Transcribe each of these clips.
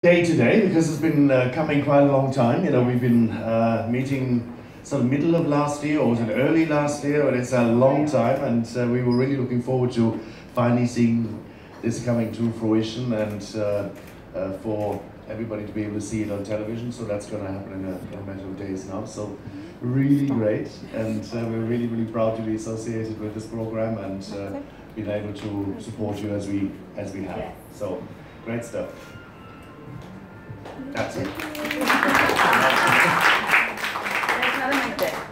day today because it's been coming quite a long time. You know, we've been meeting sort of middle of last year, or was it early last year, but it's a long time, and we were really looking forward to finally seeing this coming to fruition and for everybody to be able to see it on television. So that's going to happen in a matter of days now. So really great, and we're really, really proud to be associated with this program and being able to support you as we have. So great stuff. That's it.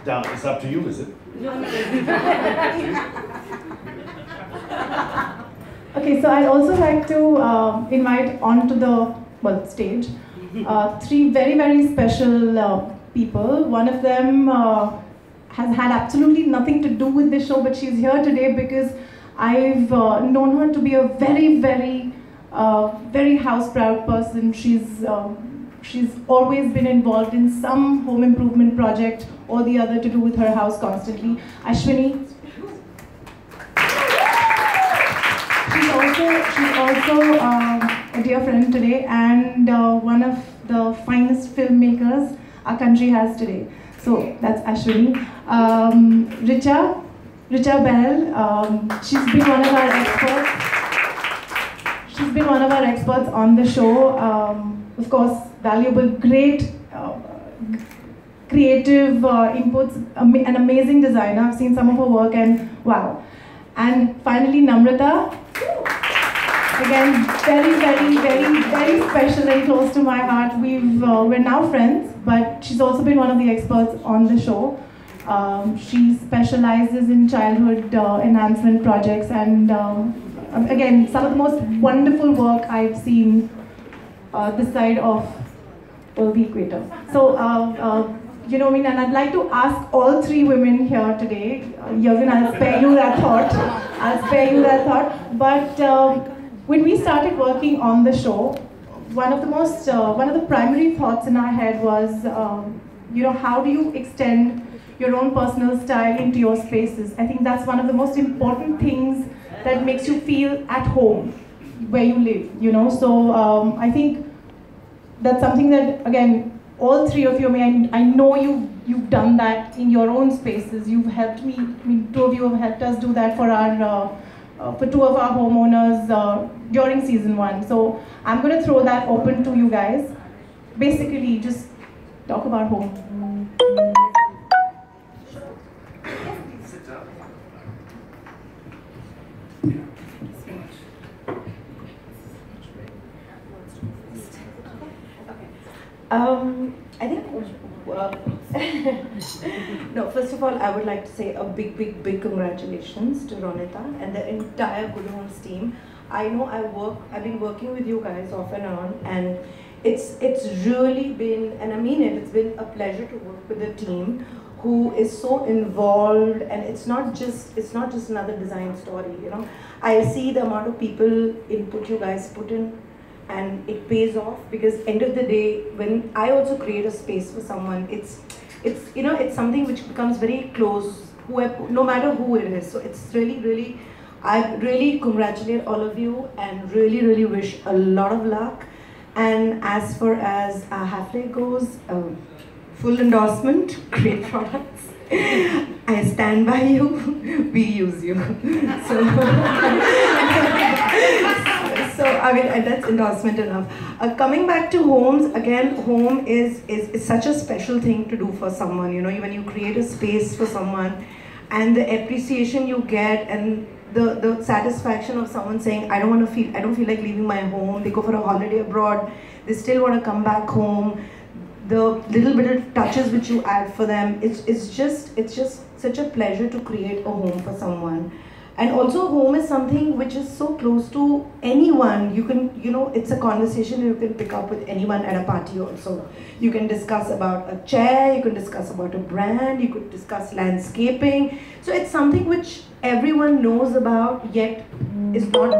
Down. It's up to you, is it? Okay, so I'd also like to invite onto the stage three very, very special people. One of them has had absolutely nothing to do with this show, but she's here today because I've known her to be a very, very very house-proud person. She's always been involved in some home improvement project or the other to do with her house constantly. Ashwini. She's also a dear friend today and one of the finest filmmakers our country has today. So that's Ashwini. Richa Behl. She's been one of our experts. She's been one of our experts on the show. Of course, valuable, great, creative inputs, an amazing designer. I've seen some of her work and wow. And finally, Namrata. Again, very, very, very, very special and close to my heart. We're now friends, but she's also been one of the experts on the show. She specializes in childhood enhancement projects and again, some of the most wonderful work I've seen this side of the equator. So, you know, and I'd like to ask all three women here today. Jürgen, I'll spare you that thought. But when we started working on the show, one of the primary thoughts in our head was, you know, how do you extend your own personal style into your spaces? I think that's one of the most important things that makes you feel at home where you live, you know. So I think that's something that, again, all three of you, I know you've done that in your own spaces. You've helped me, two of you have helped us do that for for two of our homeowners during season 1. So I'm going to throw that open to you guys. Basically, just talk about home. I think, no, first of all, I would like to say a big, big, big congratulations to Ronita and the entire Good Homes team. I know I've been working with you guys off and on, and it's really been, and I mean it's been a pleasure to work with a team who is so involved, and it's not just another design story, you know. I see the amount of people input you guys put in, and it pays off, because end of the day, when I also create a space for someone, it's you know, it's something which becomes very close, no matter who it is. So it's really, I really congratulate all of you and really wish a lot of luck. And as far as Häfele goes, full endorsement, great products. I stand by you, we use you. So I mean, that's endorsement enough. Coming back to homes, again, home is such a special thing to do for someone. You know, when you create a space for someone, and the appreciation you get, and the satisfaction of someone saying, I don't feel like leaving my home. They go for a holiday abroad, they still want to come back home. The little bit of touches which you add for them, it's just such a pleasure to create a home for someone. And also, home is something which is so close to anyone. You can, you know, it's a conversation you can pick up with anyone at a party also. You can discuss about a chair, you can discuss about a brand, you could discuss landscaping. So it's something which everyone knows about, yet does not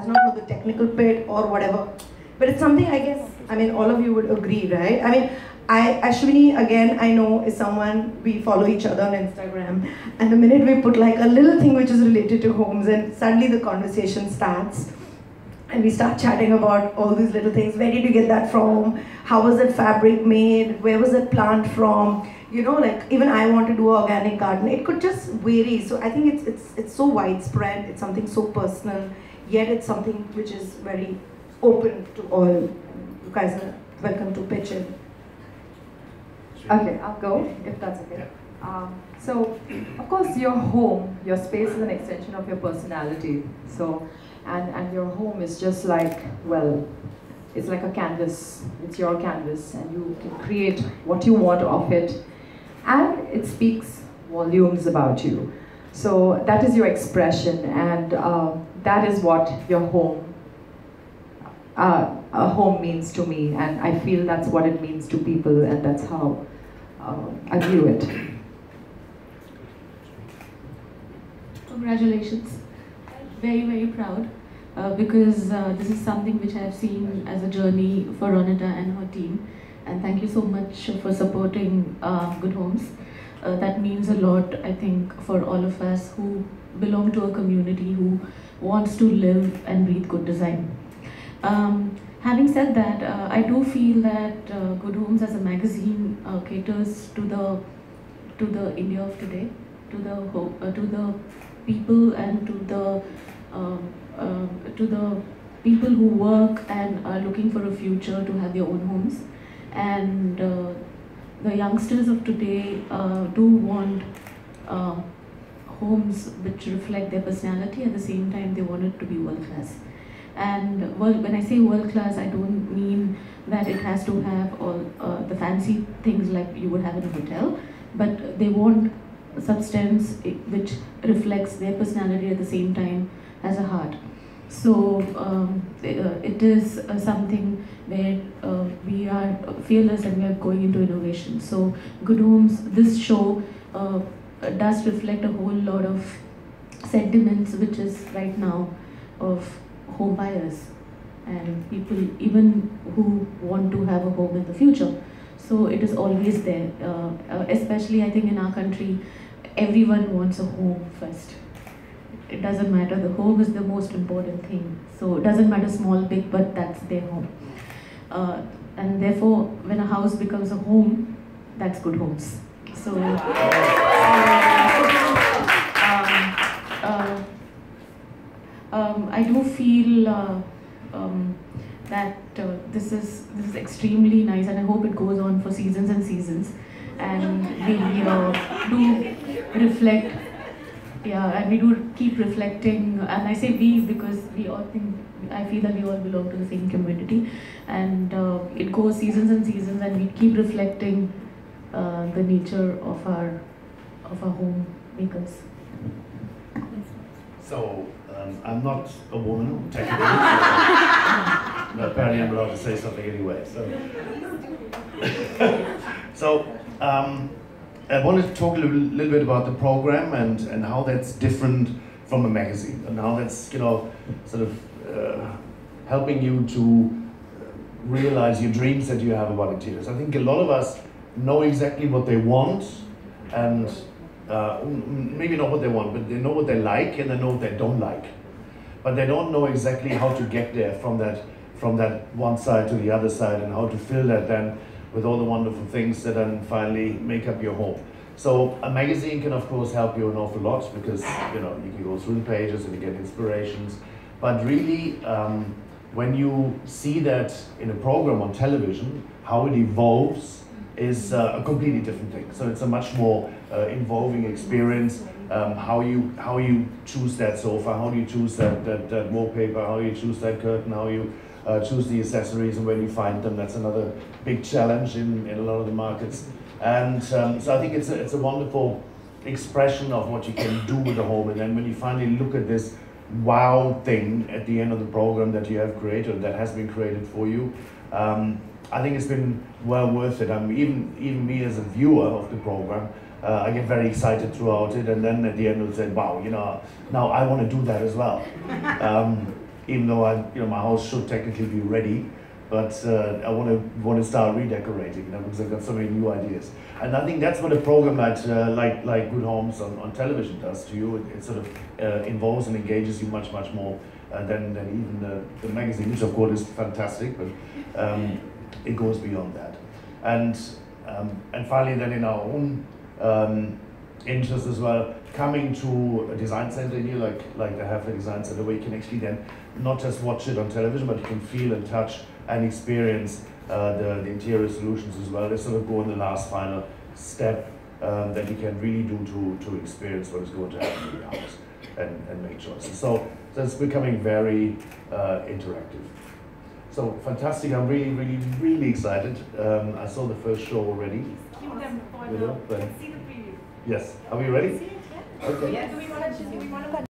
know the technical bit or whatever. But it's something, I guess, I mean, all of you would agree, right? I mean, Ashwini, again, I know is someone, we follow each other on Instagram, and the minute we put like a little thing which is related to homes, and suddenly the conversation starts. And we start chatting about all these little things. Where did you get that from? How was that fabric made? Where was that plant from? You know, like even I want to do an organic garden. It could just vary. So I think it's so widespread. It's something so personal. Yet it's something which is very open to all. You guys are welcome to pitch in. Okay, I'll go if that's okay. So, of course, your home, your space is an extension of your personality. So, and your home is just like, well, it's like a canvas. It's your canvas, and you can create what you want of it, and it speaks volumes about you. So that is your expression, and that is what your home, a home means to me, and I feel that's what it means to people, and that's how I view it. Congratulations. Very, very proud because this is something which I have seen as a journey for Ronita and her team. And thank you so much for supporting Good Homes. That means a lot, I think, for all of us who belong to a community who wants to live and breathe good design. Having said that, I do feel that Good Homes as a magazine caters to the India of today, to the people and to the people who work and are looking for a future to have their own homes. And the youngsters of today do want homes which reflect their personality. At the same time, they want it to be world class. And when I say world class, I don't mean that it has to have all the fancy things like you would have in a hotel, but they want substance which reflects their personality at the same time as a heart. So it is something where we are fearless and we are going into innovation. So Good Homes, this show does reflect a whole lot of sentiments which is right now of home buyers and people even who want to have a home in the future. So it is always there, especially I think in our country, everyone wants a home first. It doesn't matter, the home is the most important thing. So it doesn't matter small, big, but that's their home. And therefore, when a house becomes a home, that's Good Homes. So, I do feel that this is extremely nice, and I hope it goes on for seasons and seasons. And we do reflect, and we do keep reflecting, and I say we because we all think, I feel that we all belong to the same community, and it goes seasons and seasons, and we keep reflecting the nature of our homemakers. So, I'm not a woman, technically, but apparently I'm allowed to say something anyway. So, I wanted to talk a little bit about the program and how that's different from a magazine, and how that's, sort of helping you to realize your dreams that you have about interiors. I think a lot of us know exactly what they want, and maybe not what they want, but they know what they like and they know what they don't like. But they don't know exactly how to get there from that one side to the other side, and how to fill that then with all the wonderful things that then finally make up your home. So a magazine can of course help you an awful lot, because you can go through the pages and you get inspirations. But really, when you see that in a program on television, how it evolves is a completely different thing. So it's a much more involving experience. How you choose that sofa, how do you choose that wallpaper, how you choose that curtain, how you choose the accessories and where you find them. That's another big challenge in a lot of the markets. And so I think it's a wonderful expression of what you can do with a home. And then when you finally look at this wow thing at the end of the program that you have created, that has been created for you, I think it's been well worth it. I mean, even me as a viewer of the program, I get very excited throughout it, and then at the end I'll say, wow, now I want to do that as well. Even though my house should technically be ready, but I want to start redecorating, because I've got so many new ideas. And I think that's what a program like Good Homes on television does to you. It sort of involves and engages you much more than even the magazine, which of course is fantastic, but it goes beyond that. And finally, then in our own interest as well, coming to a design center here, like the Häfele Design Center, where you can actually then not just watch it on television, but you can feel and touch and experience the interior solutions as well. They sort of go in the last final step that you can really do to experience what is going to happen in your house and make choices. So it's becoming very interactive. So fantastic! I'm really excited. I saw the first show already. See the preview. Yes. Are we ready? Okay. Do we want to